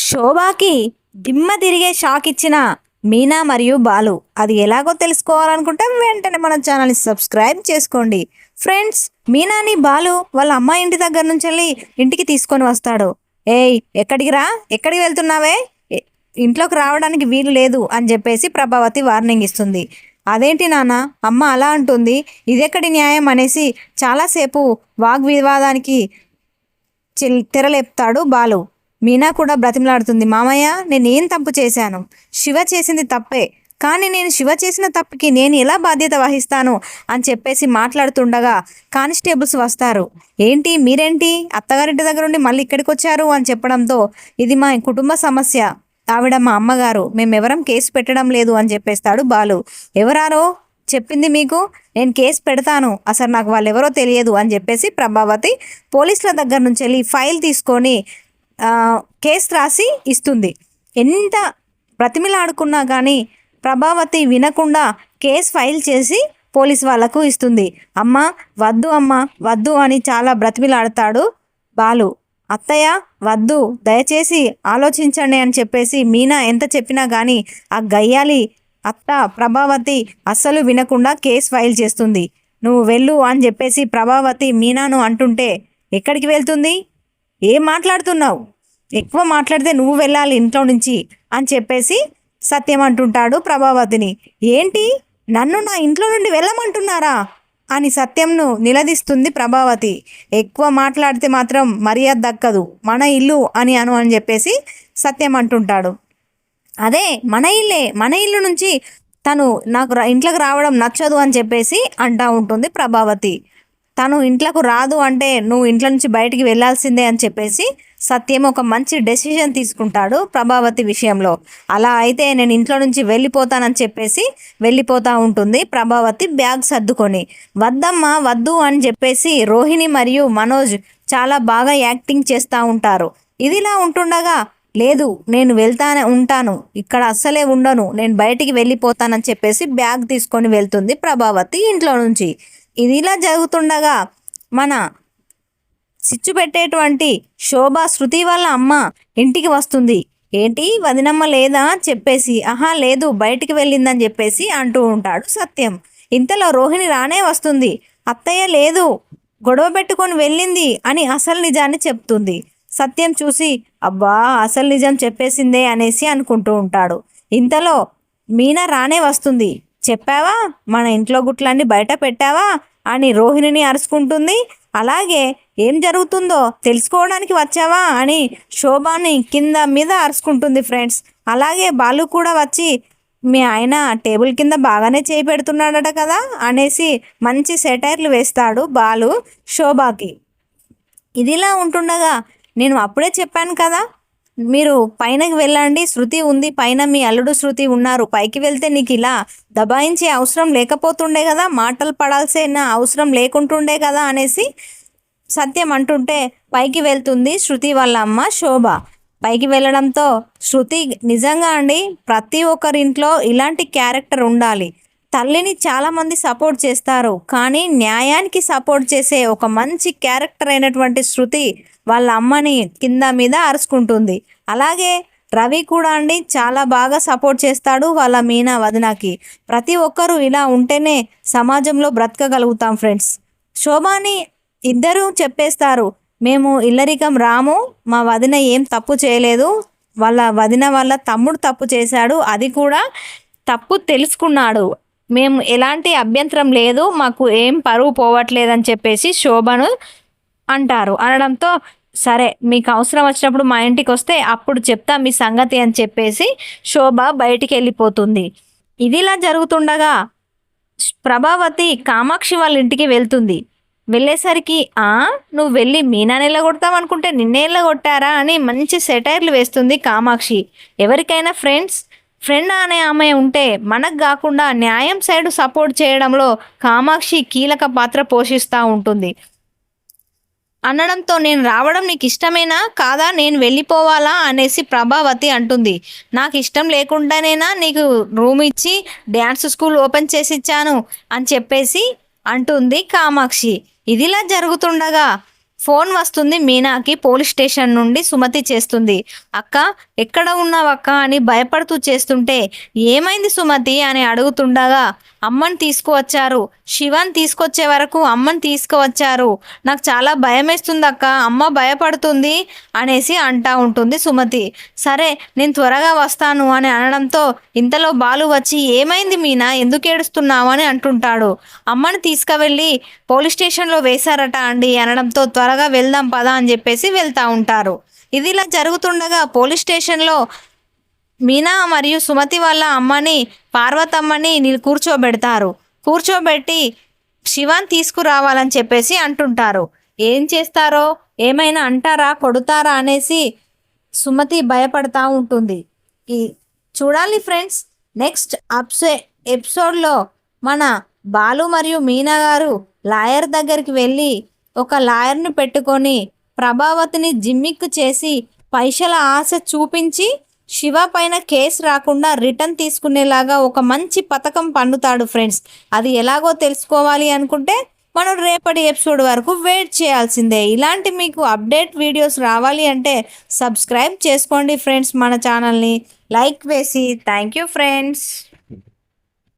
శోభాకి దిమ్మ తిరిగే షాక్ ఇచ్చిన మీనా మరియు బాలు. అది ఎలాగో తెలుసుకోవాలనుకుంటే వెంటనే మన ఛానల్ని సబ్స్క్రైబ్ చేసుకోండి ఫ్రెండ్స్. మీనాని బాలు వాళ్ళ అమ్మాయి ఇంటి దగ్గర నుంచి వెళ్ళి ఇంటికి తీసుకొని వస్తాడు. ఏయ్ ఎక్కడికి రా, ఎక్కడికి వెళ్తున్నావే, ఇంట్లోకి రావడానికి వీలు లేదు అని చెప్పేసి ప్రభావతి వార్నింగ్ ఇస్తుంది. అదేంటి నాన్న అమ్మ అలా అంటుంది, ఇదెక్కడి న్యాయం అనేసి చాలాసేపు వాగ్వివాదానికి తెరలేపుతాడు బాలు. మీనా కూడా బ్రతిమలాడుతుంది. మామయ్య నేనేం తప్పు చేశాను, శివ చేసింది తప్పే, కానీ నేను శివ చేసిన తప్పుకి నేను ఎలా బాధ్యత వహిస్తాను అని చెప్పేసి మాట్లాడుతుండగా కానిస్టేబుల్స్ వస్తారు. ఏంటి మీరేంటి అత్తగారింటి దగ్గర నుండి మళ్ళీ ఇక్కడికి వచ్చారు అని చెప్పడంతో, ఇది మా కుటుంబ సమస్య, ఆవిడ మా అమ్మగారు, మేమెవరం కేసు పెట్టడం లేదు అని చెప్పేస్తాడు బాలు. ఎవరారో చెప్పింది మీకు, నేను కేసు పెడతాను, అసలు నాకు వాళ్ళు ఎవరో తెలియదు అని చెప్పేసి ప్రభావతి పోలీసుల దగ్గర నుంచి వెళ్ళి ఫైల్ తీసుకొని కేసు రాసి ఇస్తుంది. ఎంత బ్రతిమిలాడుకున్నా కానీ ప్రభావతి వినకుండా కేసు ఫైల్ చేసి పోలీస్ వాళ్లకు ఇస్తుంది. అమ్మ వద్దు, అమ్మ వద్దు అని చాలా బ్రతిమిలాడతాడు బాలు. అత్తయ్య వద్దు, దయచేసి ఆలోచించండి అని చెప్పేసి మీనా ఎంత చెప్పినా కానీ ఆ గయ్యాలి అత్త ప్రభావతి అస్సలు వినకుండా కేసు ఫైల్ చేస్తుంది. నువ్వు వెళ్ళు అని చెప్పేసి ప్రభావతి మీనాను అంటుంటే, ఎక్కడికి వెళ్తుంది, ఏం మాట్లాడుతున్నావు, ఎక్కువ మాట్లాడితే నువ్వు వెళ్ళాలి ఇంట్లో నుంచి అని చెప్పేసి సత్యం అంటుంటాడు ప్రభావతిని. ఏంటి నన్ను నా ఇంట్లో నుండి వెళ్ళమంటున్నారా అని సత్యంను నిలదీస్తుంది ప్రభావతి. ఎక్కువ మాట్లాడితే మాత్రం మర్యాద దక్కదు, మన ఇల్లు అని చెప్పేసి సత్యం అంటుంటాడు. అదే మన ఇల్లే, మన ఇల్లు నుంచి తను నాకు ఇంట్లోకి రావడం నచ్చదు అని చెప్పేసి అంటూ ఉంటుంది ప్రభావతి. తను ఇంట్లోకి రాదు అంటే నువ్వు ఇంట్లో నుంచి బయటికి వెళ్ళాల్సిందే అని చెప్పేసి సత్యం ఒక మంచి డెసిషన్ తీసుకుంటాడు ప్రభావతి విషయంలో. అలా అయితే నేను ఇంట్లో నుంచి వెళ్ళిపోతానని చెప్పేసి వెళ్ళిపోతూ ఉంటుంది ప్రభావతి బ్యాగ్ సర్దుకొని. వద్దమ్మా వద్దు అని చెప్పేసి రోహిణి మరియు మనోజ్ చాలా బాగా యాక్టింగ్ చేస్తూ ఉంటారు. ఇదిలా ఉంటుండగా, లేదు నేను ఉంటాను, ఇక్కడ అస్సలే ఉండను, నేను బయటికి వెళ్ళిపోతానని చెప్పేసి బ్యాగ్ తీసుకొని వెళ్తుంది ప్రభావతి ఇంట్లో నుంచి. ఇది ఇలా జరుగుతుండగా మన సిచ్చు పెట్టేటువంటి శోభ శృతి వాళ్ళ అమ్మ ఇంటికి వస్తుంది. ఏంటి వదినమ్మ లేదా చెప్పేసి, ఆహా లేదు బయటికి వెళ్ళిందని చెప్పేసి అంటూ ఉంటాడు సత్యం. ఇంతలో రోహిణి రానే వస్తుంది. అత్తయ్య లేదు, గొడవ పెట్టుకొని వెళ్ళింది అని అసలు నిజాన్ని చెప్తుంది. సత్యం చూసి అబ్బా అసలు నిజం చెప్పేసిందే అనేసి అనుకుంటూ ఉంటాడు. ఇంతలో మీనా రానే వస్తుంది. చెప్పావా, మన ఇంట్లో గుట్లన్నీ బయట పెట్టావా అని రోహిణిని అరుచుకుంటుంది. అలాగే ఏం జరుగుతుందో తెలుసుకోవడానికి వచ్చావా అని శోభాని కింద మీద అరుచుకుంటుంది ఫ్రెండ్స్. అలాగే బాలు కూడా వచ్చి, మీ ఆయన టేబుల్ కింద బాగానే చేయి పెడుతున్నాడట కదా అనేసి మంచి సెటైర్లు వేస్తాడు బాలు శోభాకి. ఇదిలా ఉంటుండగా, నేను అప్పుడే చెప్పాను కదా, మీరు పైనకి వెళ్ళండి, శృతి ఉంది పైన, మీ అల్లుడు శృతి ఉన్నారు, పైకి వెళ్తే నీకు ఇలా దబాయించే అవసరం లేకపోతుండే కదా, మాటలు పడాల్సిన అవసరం లేకుంటుండే కదా అనేసి సత్యం అంటుంటే పైకి వెళ్తుంది శృతి వాళ్ళ అమ్మ శోభ. పైకి వెళ్ళడంతో శృతి నిజంగా అండి ప్రతి ఒక్కరింట్లో ఇలాంటి క్యారెక్టర్ ఉండాలి. తల్లిని చాలామంది సపోర్ట్ చేస్తారు, కానీ న్యాయానికి సపోర్ట్ చేసే ఒక మంచి క్యారెక్టర్ అయినటువంటి శృతి వాళ్ళ అమ్మని కింద మీద అరుచుకుంటుంది. అలాగే రవి కూడా అండి చాలా బాగా సపోర్ట్ చేస్తాడు వాళ్ళ మీనా వదినకి. ప్రతి ఒక్కరూ ఇలా ఉంటేనే సమాజంలో బ్రతకగలుగుతాం ఫ్రెండ్స్. శోభాని ఇద్దరూ చెప్పేస్తారు, మేము ఇల్లరికం రాము, మా వదిన ఏం తప్పు చేయలేదు, వాళ్ళ వదిన వాళ్ళ తమ్ముడు తప్పు చేశాడు, అది కూడా తప్పు తెలుసుకున్నాడు, మేము ఎలాంటి అభ్యంతరం లేదు, మాకు ఏం పరువు పోవట్లేదని చెప్పేసి శోభను అంటారు. అనడంతో సరే మీకు అవసరం వచ్చినప్పుడు మా ఇంటికి వస్తే అప్పుడు చెప్తా మీ సంగతి అని చెప్పేసి శోభ బయటికి వెళ్ళిపోతుంది. ఇదిలా జరుగుతుండగా ప్రభావతి కామాక్షి వాళ్ళ ఇంటికి వెళ్తుంది. వెళ్ళేసరికి నువ్వు వెళ్ళి మీనా కొడతావు అనుకుంటే నిన్నే కొట్టారా అని మంచి సెటైర్లు వేస్తుంది కామాక్షి. ఎవరికైనా ఫ్రెండ్ అనే ఆమె ఉంటే మనకు కాకుండా న్యాయం సైడ్ సపోర్ట్ చేయడంలో కామాక్షి కీలక పాత్ర పోషిస్తూ ఉంటుంది. అనడంతో నేను రావడం నీకు ఇష్టమేనా కాదా, నేను వెళ్ళిపోవాలా అనేసి ప్రభావతి అంటుంది. నాకు ఇష్టం లేకుండానేనా నీకు రూమ్ ఇచ్చి డ్యాన్స్ స్కూల్ ఓపెన్ చేసి ఇచ్చాను అని చెప్పేసి అంటుంది కామాక్షి. ఇదిలా జరుగుతుండగా ఫోన్ వస్తుంది మీనాకి పోలీస్ స్టేషన్ నుండి. సుమతి చేస్తుంది, అక్క ఎక్కడ ఉన్నావక్క అని భయపడుతూ చేస్తుంటే, ఏమైంది సుమతి అని అడుగుతుండగా, అమ్మని తీసుకువచ్చారు, శివాని తీసుకొచ్చే వరకు అమ్మని తీసుకువచ్చారు, నాకు చాలా భయమేస్తుంది అక్క, అమ్మ భయపడుతుంది అనేసి అంటా ఉంటుంది సుమతి. సరే నేను త్వరగా వస్తాను అని అనడంతో ఇంతలో బాలు వచ్చి, ఏమైంది మీనా, ఎందుకు ఏడుస్తున్నావు అని అంటుంటాడు. అమ్మని తీసుకువెళ్ళి పోలీస్ స్టేషన్లో వేశారట అండి అనడంతో, త్వరగా వెళ్దాం పదా అని చెప్పేసి వెళ్తూ ఉంటారు. ఇది ఇలా జరుగుతుండగా పోలీస్ స్టేషన్లో మీనా మరియు సుమతి వాళ్ళ అమ్మని, పార్వతమ్మని కూర్చోబెడతారు. కూర్చోబెట్టి శివాని తీసుకురావాలని చెప్పేసి అంటుంటారు. ఏం చేస్తారో, ఏమైనా అంటారా, కొడతారా అనేసి సుమతి భయపడతా ఉంటుంది. ఈ చూడాలి ఫ్రెండ్స్, నెక్స్ట్ ఎపిసోడ్లో మన బాలు మరియు మీనా గారు లాయర్ దగ్గరికి వెళ్ళి ఒక లాయర్ని పెట్టుకొని ప్రభావతిని జిమ్మిక్కు చేసి పైసల ఆశ చూపించి శివ పైన కేసు రాకుండా రిటర్న్ తీసుకునేలాగా ఒక మంచి పథకం పన్నుతాడు ఫ్రెండ్స్. అది ఎలాగో తెలుసుకోవాలి అనుకుంటే మనం రేపటి ఎపిసోడ్ వరకు వెయిట్ చేయాల్సిందే. ఇలాంటి మీకు అప్డేట్ వీడియోస్ రావాలి అంటే సబ్స్క్రైబ్ చేసుకోండి ఫ్రెండ్స్ మన ఛానల్ని, లైక్ వేసి. Thank you friends.